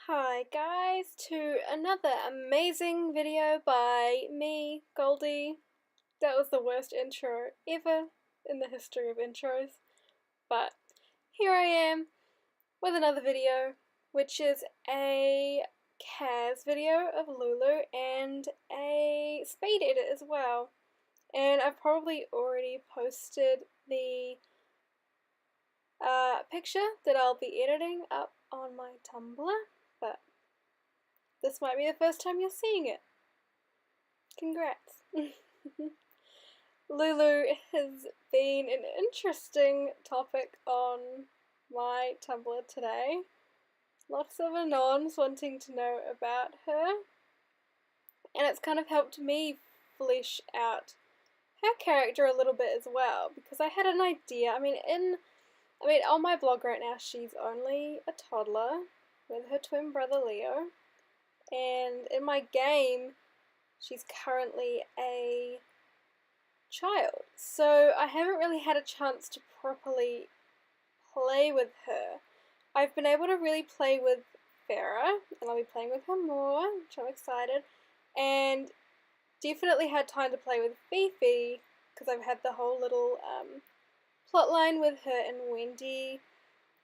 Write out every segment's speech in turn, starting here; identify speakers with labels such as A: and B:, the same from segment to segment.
A: Hi guys, to another amazing video by me, Goldie. That was the worst intro ever in the history of intros, but here I am with another video, which is a CAS video of Lulu and a speed edit as well. And I've probably already posted the picture that I'll be editing up on my Tumblr, but this might be the first time you're seeing it. Congrats. Lulu has been an interesting topic on my Tumblr today. Lots of anons wanting to know about her, and it's kind of helped me flesh out her character a little bit as well, because I had an idea. On my blog right now, she's only a toddler with her twin brother Leo, and in my game, she's currently a child. So I haven't really had a chance to properly play with her. I've been able to really play with Farah, and I'll be playing with her more, which I'm excited, and definitely had time to play with Fifi, because I've had the whole little plotline with her and Wendy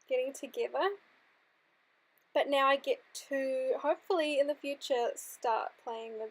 A: getting together. But now I get to, hopefully in the future, start playing with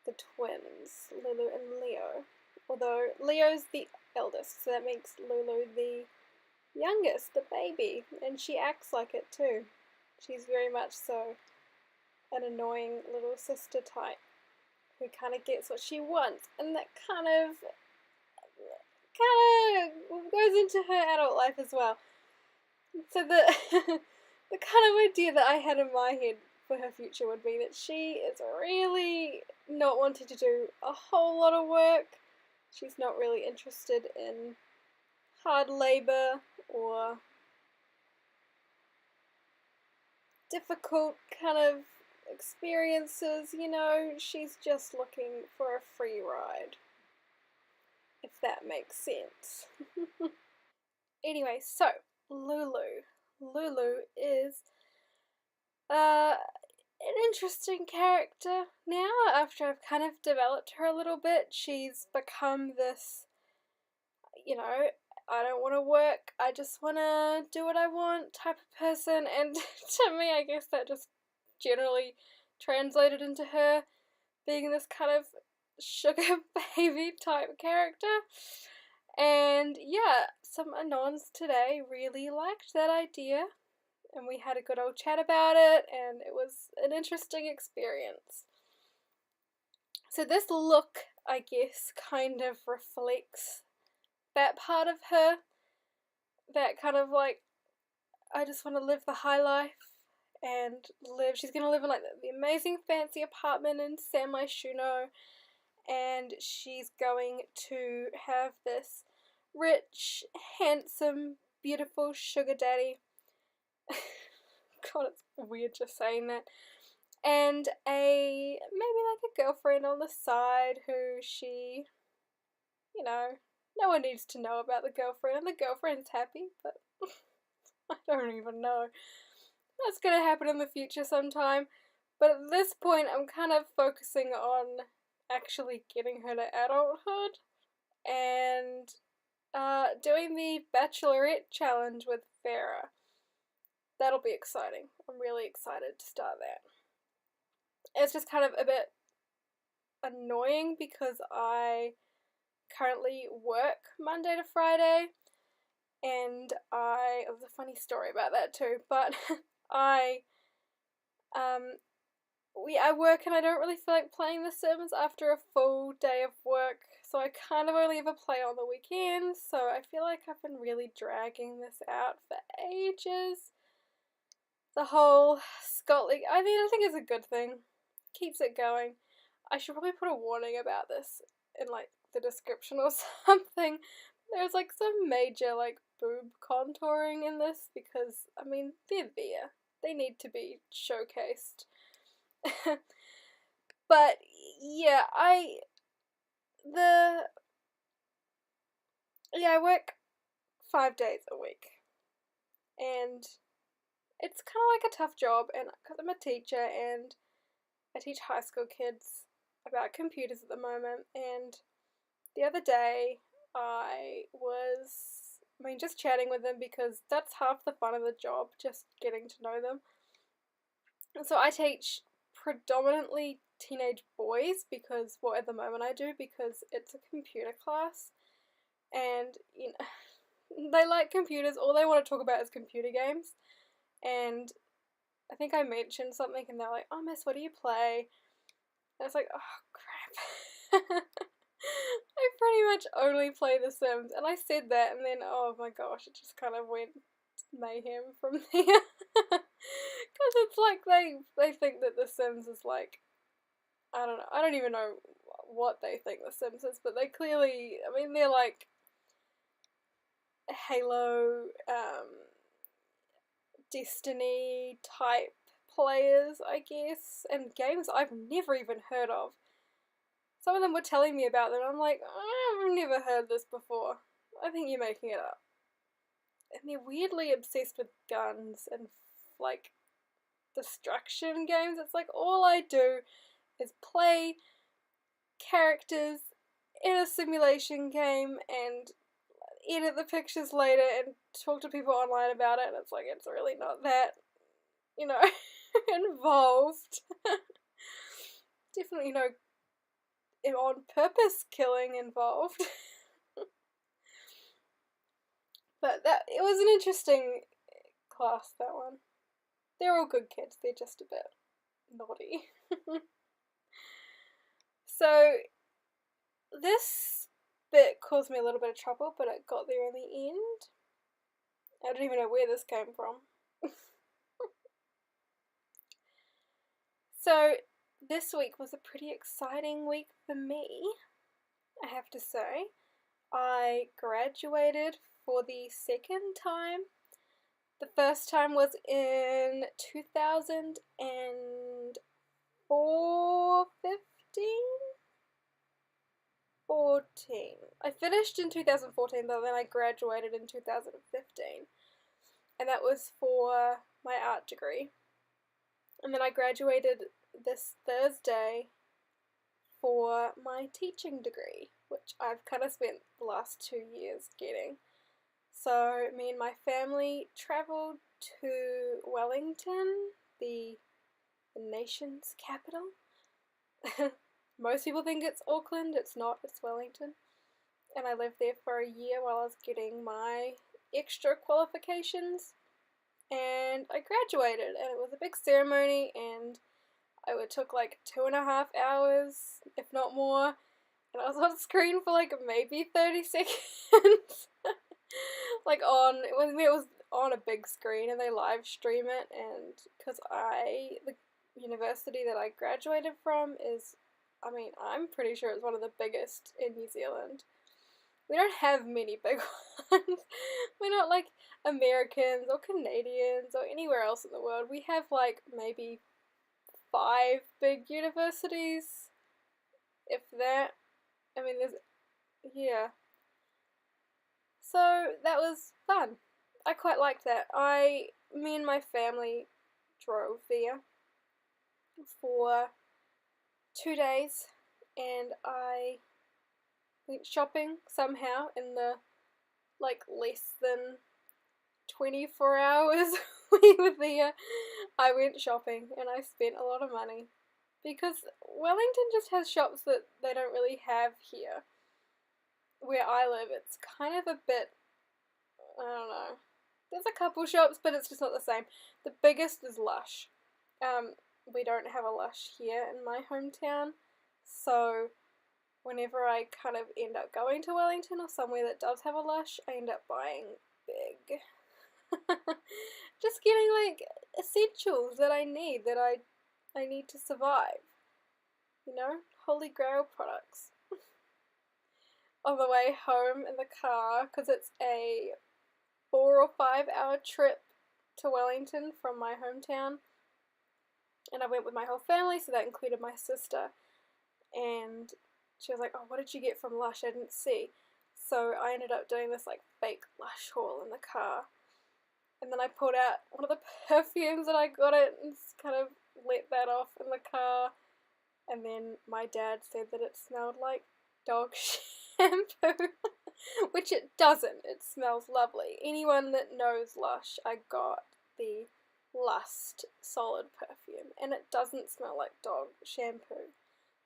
A: the twins, Lulu and Leo. Although Leo's the eldest, so that makes Lulu the youngest, the baby, and she acts like it too. She's very much so an annoying little sister type who kind of gets what she wants, and that kind of goes into her adult life as well. So the the kind of idea that I had in my head for her future would be that she is really not wanting to do a whole lot of work. She's not really interested in hard labor or difficult kind of experiences, she's just looking for a free ride, if that makes sense. Anyway, so Lulu. Lulu is an interesting character now. After I've kind of developed her a little bit, she's become this, I don't want to work, I just want to do what I want type of person, and to me I guess that just generally translated into her being this kind of sugar baby type character. And yeah, some anons today really liked that idea, and we had a good old chat about it, and it was an interesting experience. So this look, I guess, kind of reflects that part of her, that kind of like, I just want to live the high life and she's going to live in like the amazing fancy apartment in San Myshuno, and she's going to have this rich, handsome, beautiful sugar daddy. God, it's weird just saying that. And maybe like a girlfriend on the side who she, no one needs to know about the girlfriend, and the girlfriend's happy, but I don't even know. That's gonna happen in the future sometime, but at this point I'm kind of focusing on actually getting her to adulthood and doing the Bachelorette challenge with Farah. That'll be exciting. I'm really excited to start that. It's just kind of a bit annoying because I currently work Monday to Friday, and there's a funny story about that too, but I work and I don't really feel like playing The Sims after a full day of work, so I kind of only ever play on the weekends, so I feel like I've been really dragging this out for ages. The whole Scott League, I think it's a good thing. Keeps it going. I should probably put a warning about this in like the description or something. There's like some major like boob contouring in this because they're there. They need to be showcased. But yeah, I work 5 days a week, and it's kind of like a tough job, and because I'm a teacher and I teach high school kids about computers at the moment, and the other day I was, just chatting with them because that's half the fun of the job, just getting to know them. And so I teach predominantly teenage boys because, well, at the moment I do, because it's a computer class, and they like computers. All they want to talk about is computer games, and I think I mentioned something and they're like, "Oh miss, what do you play?" And it's like, oh crap. I pretty much only play The Sims, and I said that, and then oh my gosh, it just kind of went mayhem from there. Because it's like they think that The Sims is like, I don't know, I don't even know what they think The Sims is, but they clearly, they're like Halo, Destiny type players, I guess, and games I've never even heard of. Some of them were telling me about them, and I'm like, I've never heard this before. I think you're making it up. And they're weirdly obsessed with guns and, like, destruction games. It's like, all I do is play characters in a simulation game and edit the pictures later and talk to people online about it, and it's like, it's really not that, involved. Definitely no on purpose killing involved. But it was an interesting class, that one. They're all good kids, they're just a bit naughty. So this bit caused me a little bit of trouble, but it got there in the end. I don't even know where this came from. So this week was a pretty exciting week for me, I have to say. I graduated for the second time. The first time was in 2014. I finished in 2014, but then I graduated in 2015. And that was for my art degree. And then I graduated this Thursday for my teaching degree, which I've kind of spent the last 2 years getting. So me and my family travelled to Wellington, the nation's capital. Most people think it's Auckland, it's not, it's Wellington. And I lived there for a year while I was getting my extra qualifications. And I graduated, and it was a big ceremony, and it took like 2.5 hours, if not more, and I was on screen for like maybe 30 seconds. Like it was on a big screen, and they live stream it, and because the university that I graduated from is, I'm pretty sure it's one of the biggest in New Zealand. We don't have many big ones. We're not like Americans or Canadians or anywhere else in the world. We have like maybe 5 big universities, if that. Yeah. So that was fun. I quite liked that. Me and my family drove there for 2 days, and I went shopping somehow in the less than 24 hours we were there. I went shopping and I spent a lot of money because Wellington just has shops that they don't really have here. Where I live, it's kind of a bit, I don't know, there's a couple shops, but it's just not the same. The biggest is Lush. We don't have a Lush here in my hometown, so whenever I kind of end up going to Wellington or somewhere that does have a Lush, I end up buying big. Just getting like essentials that I need, I need to survive. Holy grail products. On the way home in the car, because it's a 4 or 5 hour trip to Wellington from my hometown, and I went with my whole family, so that included my sister, and she was like, oh, what did you get from Lush? I didn't see. So I ended up doing this like fake Lush haul in the car, And then I pulled out one of the perfumes that I got it and kind of let that off in the car. And then my dad said that it smelled like dog shampoo, which it doesn't. It smells lovely. Anyone that knows Lush, I got the Lust solid perfume, and it doesn't smell like dog shampoo.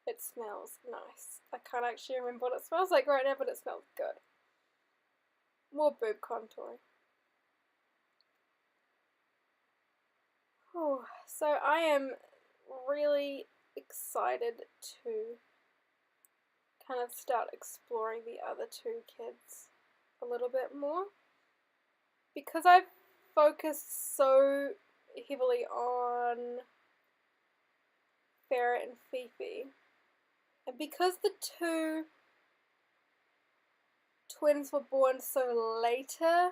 A: It smells nice. I can't actually remember what it smells like right now, but it smells good. More boob contouring. Oh, so I am really excited to kind of start exploring the other two kids a little bit more, because I've focused so heavily on Farrah and Fifi, and because the two twins were born so later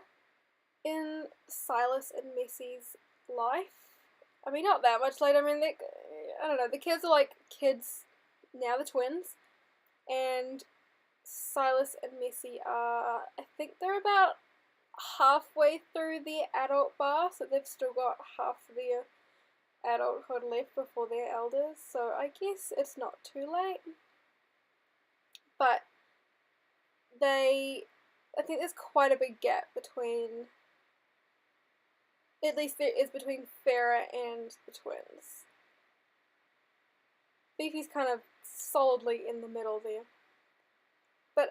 A: in Silas and Messy's life. I mean, not that much later. I mean, I don't know. The kids are like kids now, the twins, and Silas and Messy are, I think they're about halfway through the adult bar, so they've still got half their adulthood left before they're elders, so I guess it's not too late. But I think there's quite a big gap between, at least there is between Farrah and the twins. Fifi's kind of solidly in the middle there. But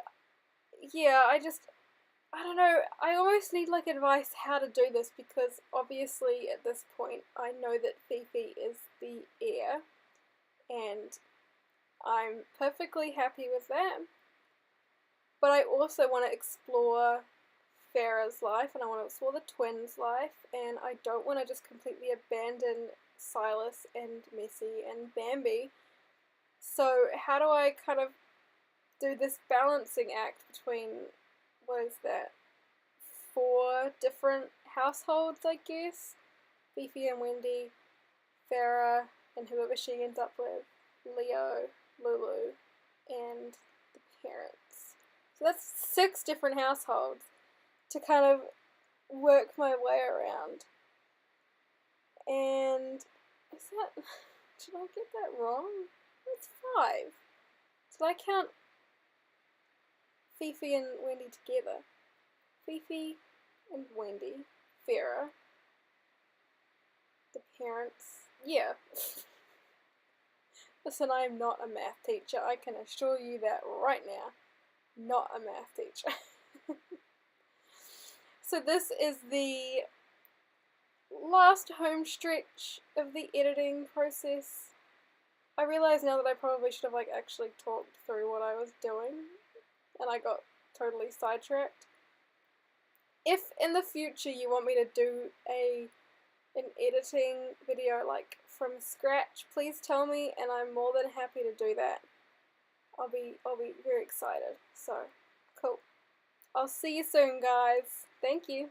A: yeah, I don't know, I almost need like advice how to do this, because obviously at this point I know that Fifi is the heir, and I'm perfectly happy with that. But I also want to explore Farrah's life, and I want to explore the twins' life, and I don't want to just completely abandon Silas and Messy and Bambi. So how do I kind of do this balancing act between, what is that, 4 different households, I guess? Fifi and Wendy, Farrah and whoever she ends up with, Leo, Lulu, and the parents. So that's 6 different households to kind of work my way around. And did I get that wrong? It's 5. Did I count Fifi and Wendy together? Fifi and Wendy, Farrah, the parents, yeah. Listen, I am not a math teacher, I can assure you that right now. Not a math teacher. So this is the last home stretch of the editing process. I realise now that I probably should have like actually talked through what I was doing, and I got totally sidetracked. If in the future you want me to do an editing video like from scratch, please tell me, and I'm more than happy to do that. I'll be very excited. So, cool. I'll see you soon, guys. Thank you.